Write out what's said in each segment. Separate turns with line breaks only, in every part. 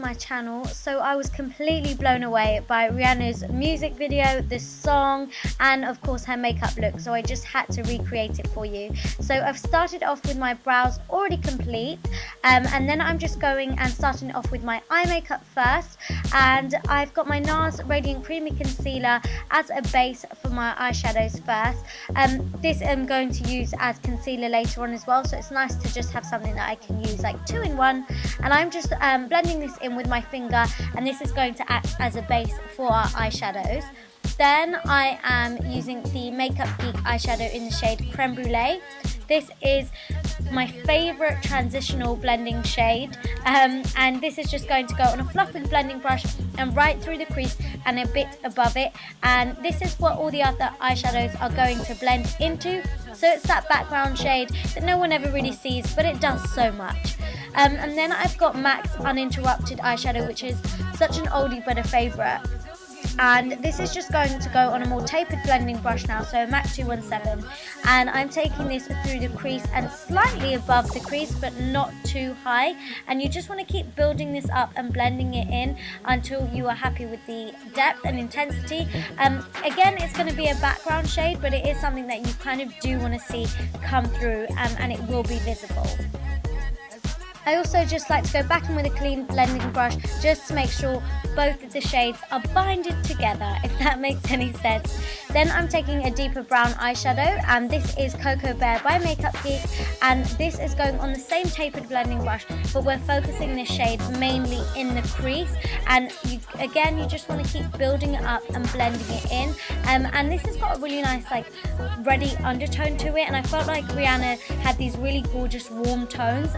my channel, so I was completely blown away by Rihanna's music video, the song, and of course her makeup look, so I just had to recreate it for you. So I've started off with my brows already complete, and then I'm just going and starting off with my eye makeup first, and I've got my NARS Radiant Creamy Concealer as a base for my eyeshadows first. This I'm going to use as concealer later on as well, so it's nice to just have something that I can use like 2 in 1. And I'm just blending this in with my finger, and this is going to act as a base for our eyeshadows. Then I am using the Makeup Geek eyeshadow in the shade Creme Brulee. This is my favourite transitional blending shade, and this is just going to go on a fluffy blending brush and right through the crease and a bit above it, and this is what all the other eyeshadows are going to blend into, so it's that background shade that no one ever really sees, but it does so much. And then I've got MAC's Uninterrupted eyeshadow, which is such an oldie but a favourite. And this is just going to go on a more tapered blending brush now, so MAC 217, and I'm taking this through the crease and slightly above the crease but not too high, and you just want to keep building this up and blending it in until you are happy with the depth and intensity. Again, it's going to be a background shade, but it is something that you kind of do want to see come through, and it will be visible. I also just like to go back in with a clean blending brush just to make sure both of the shades are binded together, if that makes any sense. Then I'm taking a deeper brown eyeshadow, and this is Cocoa Bear by Makeup Geek, and this is going on the same tapered blending brush, but we're focusing this shade mainly in the crease, and again you just want to keep building it up and blending it in, and this has got a really nice like reddy undertone to it, and I felt like Rihanna had these really gorgeous warm tones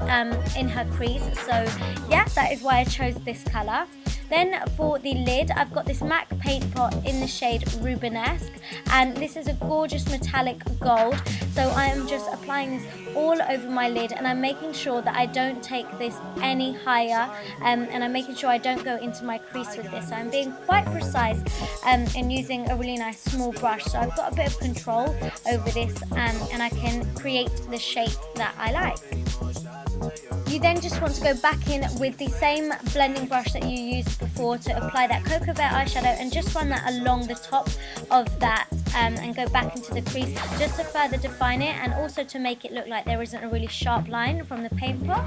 in her crease, so yeah, that is why I chose this colour. Then for the lid, I've got this MAC paint pot in the shade Rubenesque, and this is a gorgeous metallic gold, so I am just applying this all over my lid, and I'm making sure that I don't take this any higher, and I'm making sure I don't go into my crease with this, so I'm being quite precise and using a really nice small brush, so I've got a bit of control over this, and I can create the shape that I like. You then just want to go back in with the same blending brush that you used before to apply that Cocoa Bear eyeshadow, and just run that along the top of that and go back into the crease just to further define it, and also to make it look like there isn't a really sharp line from the paint pot.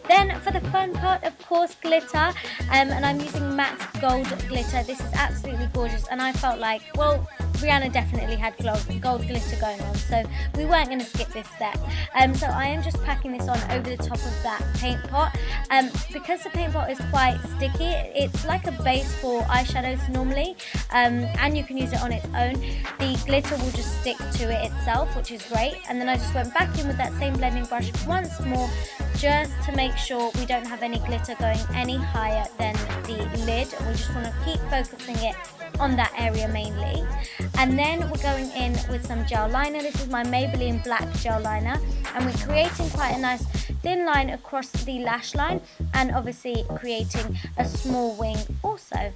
Then for the fun part, of course, glitter, and I'm using MAC's Gold Glitter. This is absolutely gorgeous, and I felt like, well, Rihanna definitely had gold glitter going on, so we weren't going to skip this step. So I am just packing this on over the top of that paint pot. Because the paint pot is quite sticky, it's like a base for eyeshadows normally, and you can use it on its own. The glitter will just stick to it itself, which is great. And then I just went back in with that same blending brush once more, just to make sure we don't have any glitter going any higher than the lid. We just want to keep focusing it on that area mainly. And then we're going in with some gel liner. This is my Maybelline black gel liner, and we're creating quite a nice thin line across the lash line, and obviously creating a small wing also.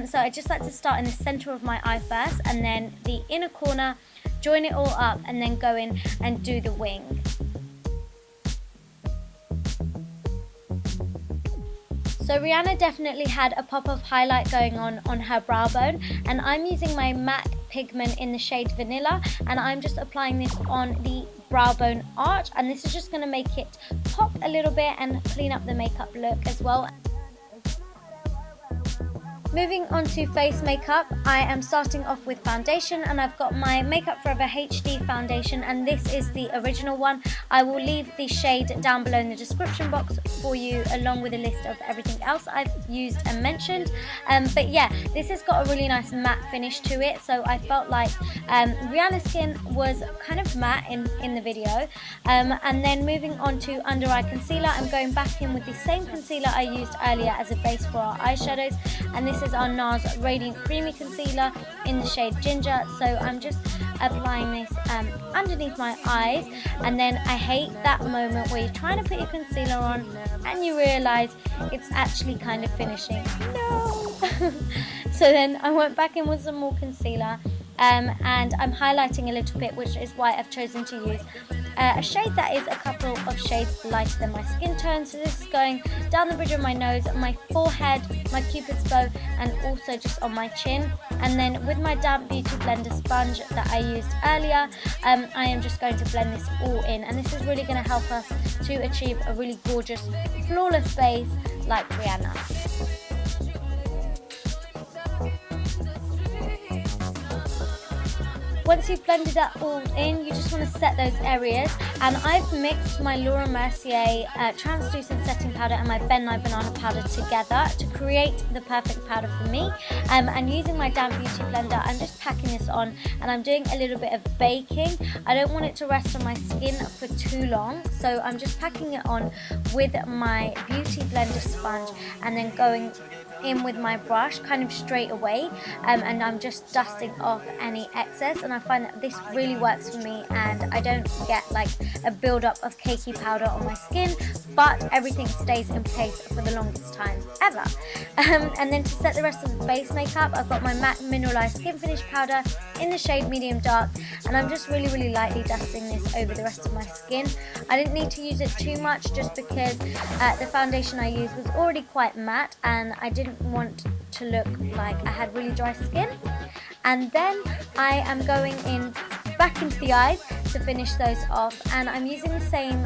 So I just like to start in the center of my eye first, and then the inner corner, join it all up, and then go in and do the wing. So Rihanna definitely had a pop of highlight going on her brow bone, and I'm using my MAC pigment in the shade Vanilla, and I'm just applying this on the brow bone arch, and this is just going to make it pop a little bit and clean up the makeup look as well. Moving on to face makeup, I am starting off with foundation, and I've got my Makeup Forever HD Foundation, and this is the original one. I will leave the shade down below in the description box for you, along with a list of everything else I've used and mentioned. But yeah, this has got a really nice matte finish to it, so I felt like Rihanna's skin was kind of matte in the video. And then moving on to under eye concealer, I'm going back in with the same concealer I used earlier as a base for our eyeshadows, and this is our NARS Radiant Creamy Concealer in the shade Ginger. So I'm just applying this underneath my eyes, and then I hate that moment where you're trying to put your concealer on and you realise it's actually kind of finishing. No! So then I went back in with some more concealer, and I'm highlighting a little bit, which is why I've chosen to use a shade that is a couple of shades lighter than my skin tone. So this is going down the bridge of my nose, my forehead, my cupid's bow, and also just on my chin. And then with my damp beauty blender sponge that I used earlier, I am just going to blend this all in, and this is really going to help us to achieve a really gorgeous, flawless base like Rihanna. Once you've blended that all in, you just want to set those areas, and I've mixed my Mercier translucent setting powder and my Ben Nye banana powder together to create the perfect powder for me. And using my damp beauty blender, I'm just packing this on, and I'm doing a little bit of baking. I don't want it to rest on my skin for too long, so I'm just packing it on with my beauty blender sponge and then going in with my brush kind of straight away, and I'm just dusting off any excess, and I find that this really works for me, and I don't get like a build-up of cakey powder on my skin, but everything stays in place for the longest time ever. And then to set the rest of the base makeup, I've got my MAC Mineralized Skin Finish powder in the shade Medium Dark, and I'm just really lightly dusting this over the rest of my skin. I didn't need to use it too much just because the foundation I used was already quite matte, and I didn't want to look like I had really dry skin. And then I am going in back into the eyes to finish those off, and I'm using the same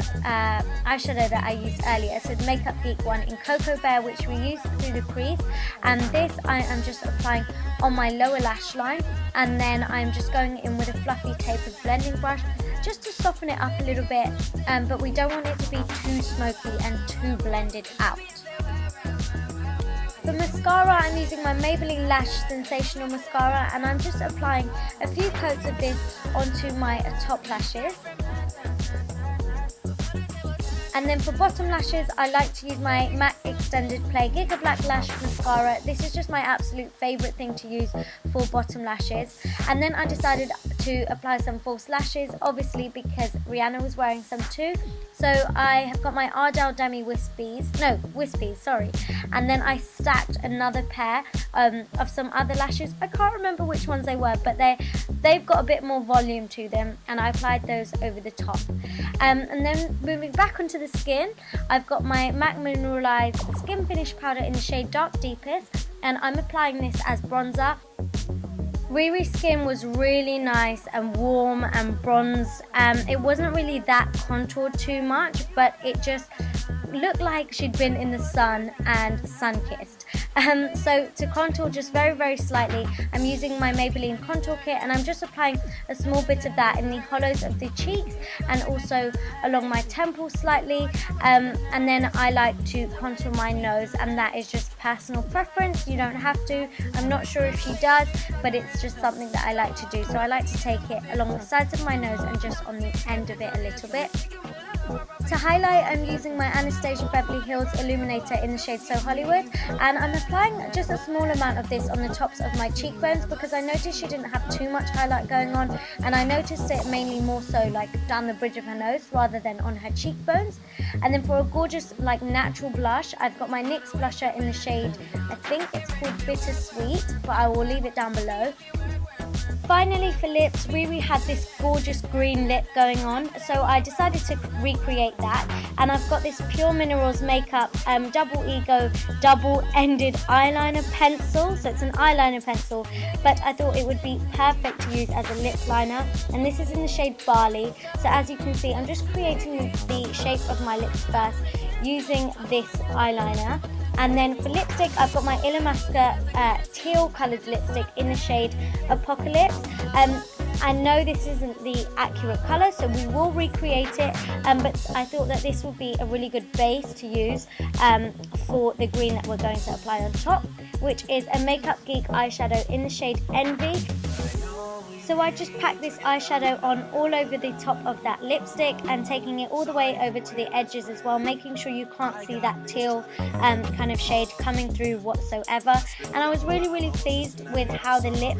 eyeshadow that I used earlier, so the Makeup Geek one in Cocoa Bear, which we used through the crease, and this I am just applying on my lower lash line, and then I'm just going in with a fluffy tapered blending brush just to soften it up a little bit, but we don't want it to be too smoky and too blended out. For mascara, I'm using my Maybelline Lash Sensational mascara, and I'm just applying a few coats of this onto my top lashes. And then for bottom lashes, I like to use my MAC Extended Play Gigablack Lash Mascara. This is just my absolute favourite thing to use for bottom lashes. And then I decided to apply some false lashes, obviously because Rihanna was wearing some too. So I have got my Ardell Demi Wispies, sorry. And then I stacked another pair of some other lashes. I can't remember which ones they were, but they've got a bit more volume to them, and I applied those over the top. And then moving back onto the skin, I've got my MAC Mineralized Skin Finish powder in the shade Dark Deepest, and I'm applying this as bronzer. Riri's skin was really nice and warm and bronzed. It wasn't really that contoured too much, but it just looked like she'd been in the sun and sun-kissed. So to contour just very slightly, I'm using my Maybelline contour kit, and I'm just applying a small bit of that in the hollows of the cheeks and also along my temples slightly, and then I like to contour my nose, and that is just personal preference. You don't have to. I'm not sure if she does, but it's just something that I like to do. So I like to take it along the sides of my nose and just on the end of it a little bit. To highlight, I'm using my Anastasia Beverly Hills Illuminator in the shade So Hollywood, and I'm applying just a small amount of this on the tops of my cheekbones because I noticed she didn't have too much highlight going on, and I noticed it mainly more so like down the bridge of her nose rather than on her cheekbones. And then for a gorgeous like natural blush, I've got my NYX blusher in the shade, I think it's called Bittersweet, but I will leave it down below. Finally, for lips, Riri had this gorgeous green lip going on, so I decided to recreate that, and I've got this Pure Minerals Makeup Double Ego double-ended eyeliner pencil. So it's an eyeliner pencil, but I thought it would be perfect to use as a lip liner, and this is in the shade Bali. So as you can see, I'm just creating the shape of my lips first using this eyeliner. And then for lipstick, I've got my Illuminator teal coloured lipstick in the shade Apocalypse. I know this isn't the accurate colour, so we will recreate it, but I thought that this would be a really good base to use for the green that we're going to apply on top, which is a Makeup Geek eyeshadow in the shade Envy. So I just packed this eyeshadow on all over the top of that lipstick and taking it all the way over to the edges as well, making sure you can't see that teal kind of shade coming through whatsoever. And I was really pleased with how the lip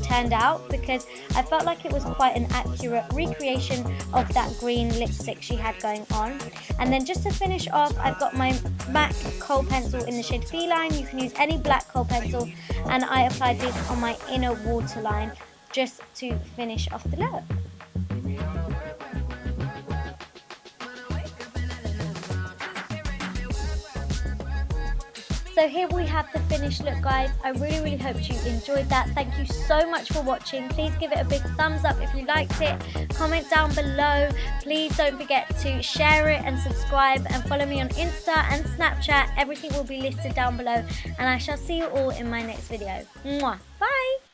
turned out, because I felt like it was quite an accurate recreation of that green lipstick she had going on. And then just to finish off, I've got my MAC kohl pencil in the shade Feline. You can use any black kohl pencil, and I applied this on my inner waterline just to finish off the look. So here we have the finished look, guys. I really hope you enjoyed that. Thank you so much for watching. Please give it a big thumbs up if you liked it. Comment down below. Please don't forget to share it and subscribe and follow me on Insta and Snapchat. Everything will be listed down below, and I shall see you all in my next video. Mwah. Bye.